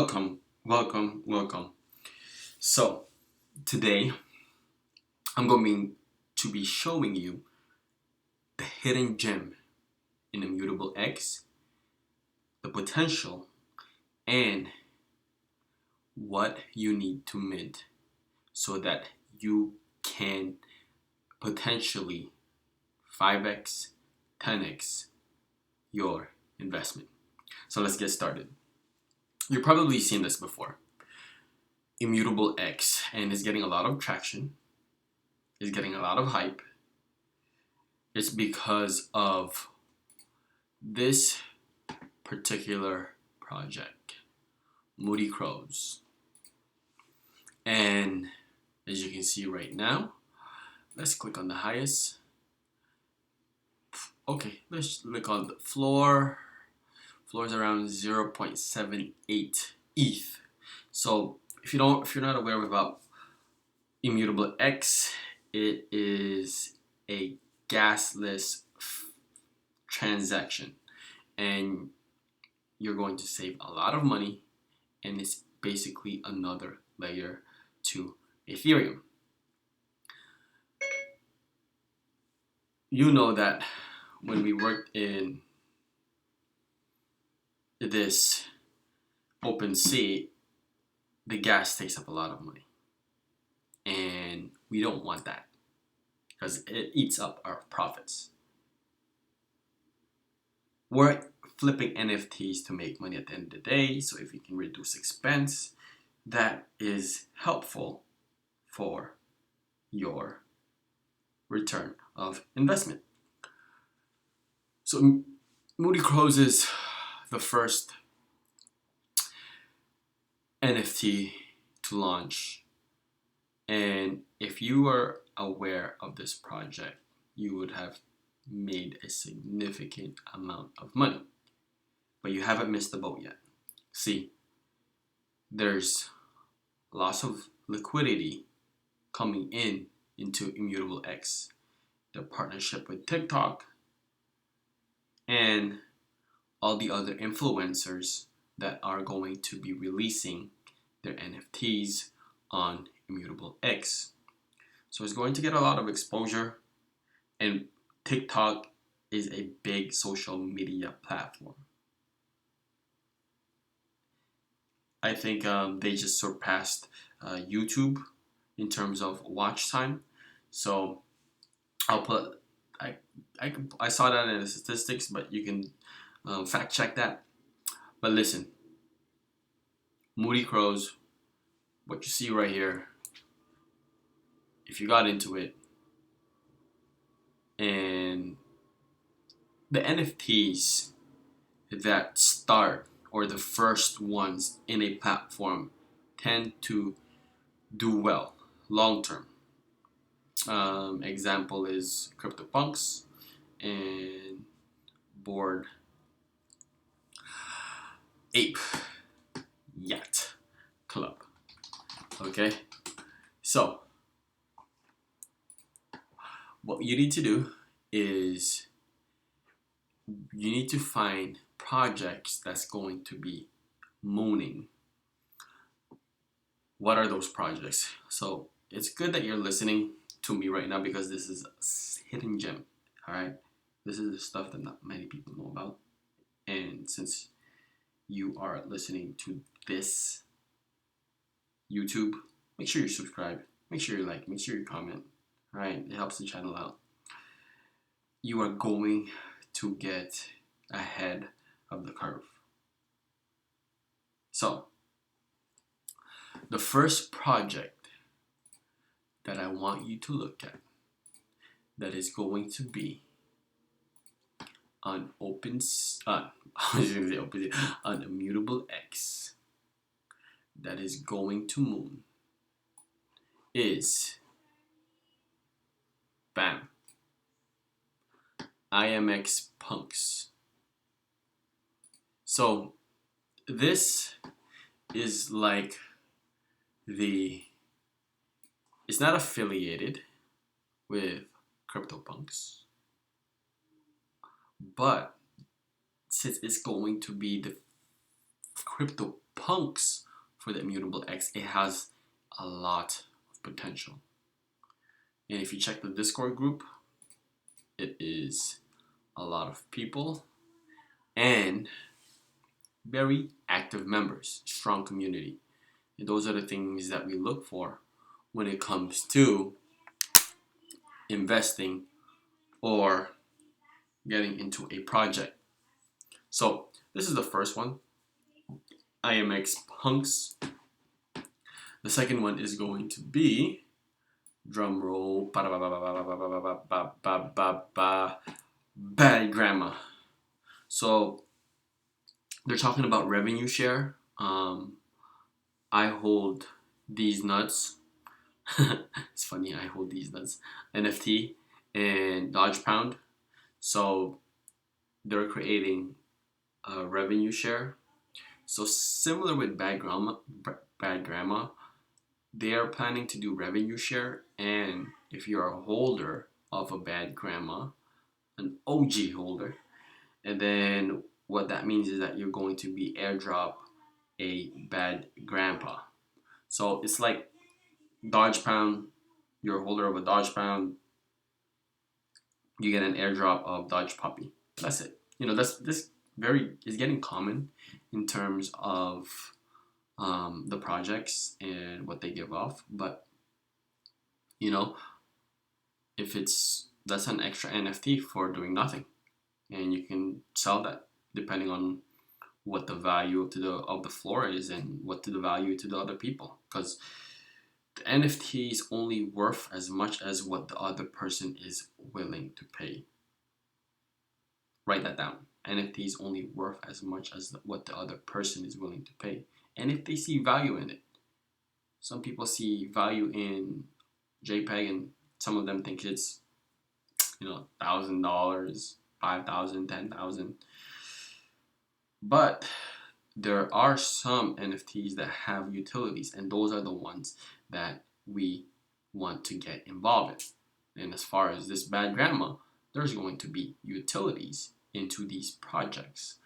Welcome. So, today I'm going to be showing you the hidden gem in Immutable X, the potential, and what you need to mint so that you can potentially 5x, 10x your investment. So, let's get started. You've probably seen this before. Immutable X, and it's getting a lot of traction, it's getting a lot of hype. It's because of this particular project, Moody Crows. And as you can see right now, let's click on the highest. Okay, let's click on the floor. Floor is around 0.78 ETH. So if you're not aware about Immutable X, it is a gasless transaction, and you're going to save a lot of money, and it's basically another layer to Ethereum. You know that when we worked in this Opensea, the gas takes up a lot of money, and we don't want that because it eats up our profits. We're flipping NFTs to make money at the end of the day, so if you can reduce expense, that is helpful for your return of investment. So Moody Crows is the first NFT to launch, and if you were aware of this project, you would have made a significant amount of money, but you haven't missed the boat yet. See, there's lots of liquidity coming into Immutable X, their partnership with TikTok, and all the other influencers that are going to be releasing their NFTs on Immutable X. So it's going to get a lot of exposure, and TikTok is a big social media platform. I think they just surpassed YouTube in terms of watch time. So I'll put I saw that in the statistics, but you can fact check that. But listen, Moody Crows, what you see right here, if you got into it, and the NFTs that start or the first ones in a platform tend to do well long term. Example is CryptoPunks and Board Ape Yacht Club. Okay, so what you need to do is you need to find projects that's going to be mooning. What are those projects? So it's good that you're listening to me right now because this is a hidden gem. All right, this is the stuff that not many people know about, and since you are listening to this YouTube, make sure you subscribe, make sure you like, make sure you comment. All right, it helps the channel out. You are going to get ahead of the curve. So the first project that I want you to look at that is going to be on on Immutable X, that is going to moon, is bam, IMX Punks. So this is like it's not affiliated with CryptoPunks, but since it's going to be the crypto punks for the Immutable X, it has a lot of potential. And if you check the Discord group, it is a lot of people and very active members, strong community. And those are the things that we look for when it comes to investing or getting into a project. So this is the first one, IMX punks. The second one is going to be, drum roll, bad grandma. So they're talking about revenue share. I hold these nuts. It's funny, I hold these nuts. NFT and Dodge Pound. So they're creating a revenue share. So similar with Bad Grandma, they are planning to do revenue share. And if you're a holder of a Bad Grandma, an OG holder, and then what that means is that you're going to be airdrop a Bad Grandpa. So it's like Dodge Pound, you're a holder of a Dodge Pound, you get an airdrop of Dodge Puppy. That's it. You know, this is getting common in terms of the projects and what they give off. But you know, if that's an extra NFT for doing nothing, and you can sell that depending on what the value of the floor is and what the value to the other people, because the NFT is only worth as much as what the other person is willing to pay. Write that down. NFT is only worth as much as what the other person is willing to pay. And if they see value in it. Some people see value in JPEG and some of them think it's, $1,000, $5,000, $10,000. But there are some NFTs that have utilities, and those are the ones that we want to get involved in. And as far as this Bad Grandma, there's going to be utilities into these projects.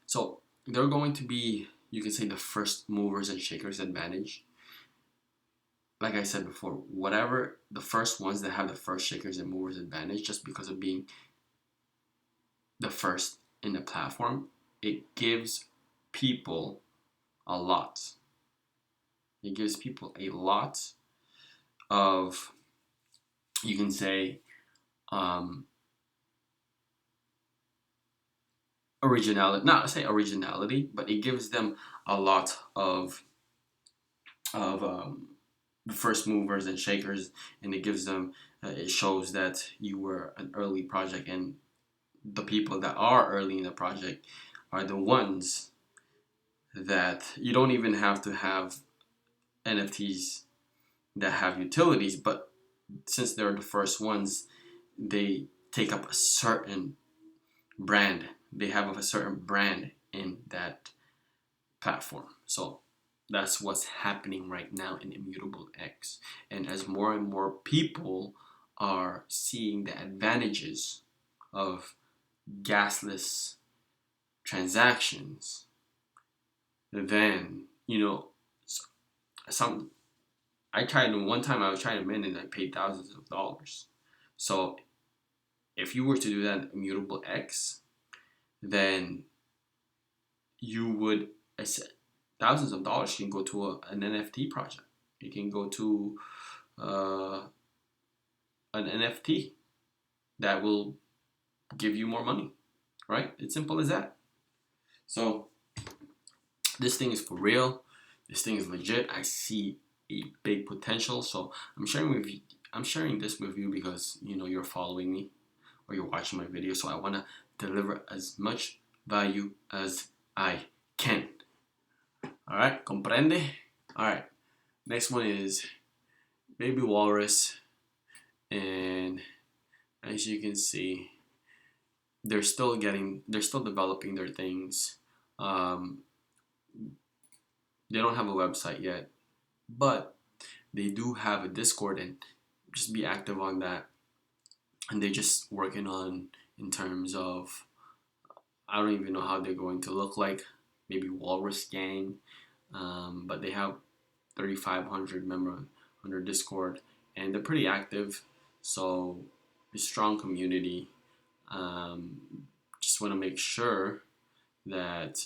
So they're going to be, you can say, the first movers and shakers advantage. Like I said before, whatever the first ones that have the first shakers and movers advantage, just because of being the first in the platform, it gives people a lot. It gives people a lot of, you can say, originality. Not say originality, but it gives them a lot of the first movers and shakers, and it gives them. It shows that you were an early project, and the people that are early in the project are the ones that you don't even have to have NFTs that have utilities, but since they're the first ones, they take up a certain brand. They have a certain brand in that platform. So that's what's happening right now in Immutable X. And as more and more people are seeing the advantages of gasless transactions, then one time I was trying to mint and I paid thousands of dollars. So if you were to do that in Immutable X, then you would, thousands of dollars can go to an NFT project. It can go to an NFT that will give you more money, right? It's simple as that. So this thing is for real. This thing is legit. I see a big potential. So I'm sharing this with you because you're following me or you're watching my video. So I want to deliver as much value as I can. All right, comprende? All right, next one is Baby Walrus, and as you can see, they're still developing their things. They don't have a website yet, but they do have a Discord, and just be active on that. And they're just working on, in terms of, I don't even know how they're going to look like, maybe Walrus Gang, but they have 3,500 members on their Discord, and they're pretty active. So, a strong community. Um, just want to make sure that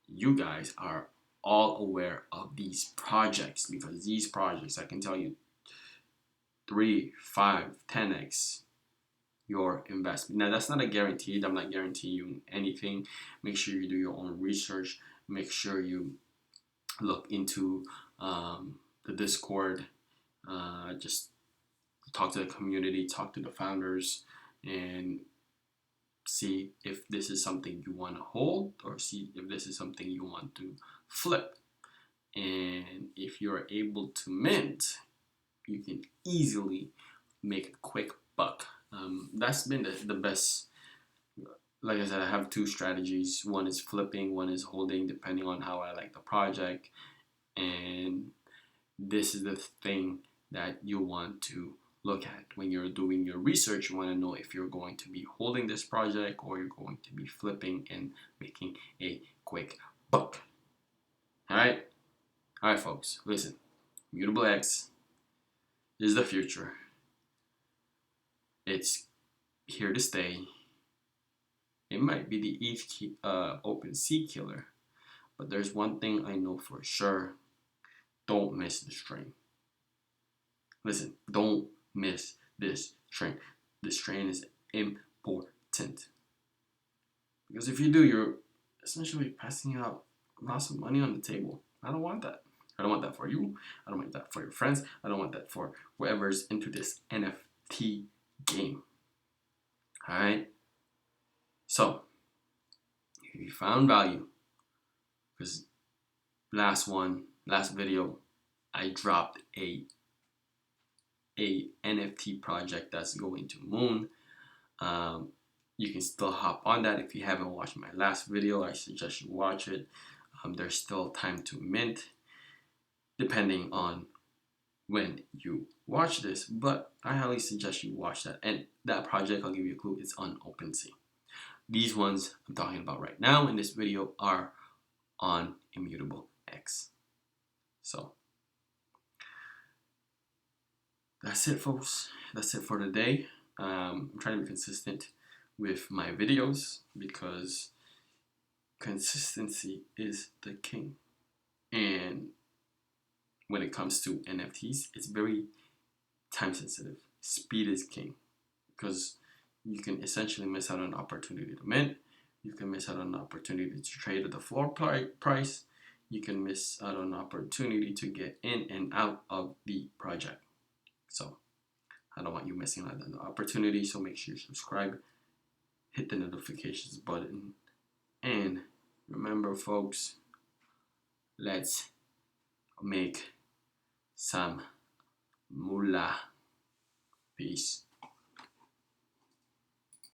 you guys are all aware of these projects, because these projects, I can tell you, 3, 5, 10x your investment. Now, that's not a guarantee. I'm not guaranteeing you anything. Make sure you do your own research. Make sure you look into the Discord. Just talk to the community, talk to the founders, and see if this is something you want to hold, or see if this is something you want to flip. And if you're able to mint, you can easily make a quick buck. That's been the best. Like I said, I have two strategies. One is flipping, one is holding, depending on how I like the project. And this is the thing that you want to look at when you're doing your research. You want to know if you're going to be holding this project or you're going to be flipping and making a quick buck. All right, folks. Listen, Immutable X is the future. It's here to stay. It might be the Opensea killer, but there's one thing I know for sure: don't miss this train. Listen, don't miss this train. This train is important. Because if you do, you're essentially passing out lots of money on the table. I don't want that. I don't want that for you. I don't want that for your friends. I don't want that for whoever's into this NFT game. Alright? So, if you found value, because last video, I dropped a NFT project that's going to Moon. You can still hop on that. If you haven't watched my last video, I suggest you watch it. There's still time to mint, depending on when you watch this, but I highly suggest you watch that. And that project, I'll give you a clue, it's on Opensea. These ones I'm talking about right now in this video are on Immutable X. So that's it, folks. That's it for today. I'm trying to be consistent with my videos because consistency is the king. And when it comes to NFTs, it's very time sensitive. Speed is king, because you can essentially miss out on an opportunity to mint. You can miss out on an opportunity to trade at the floor price. You can miss out on an opportunity to get in and out of the project. So I don't want you missing out on the opportunity. So make sure you subscribe, hit the notifications button, and remember, folks, let's make some moolah. Peace.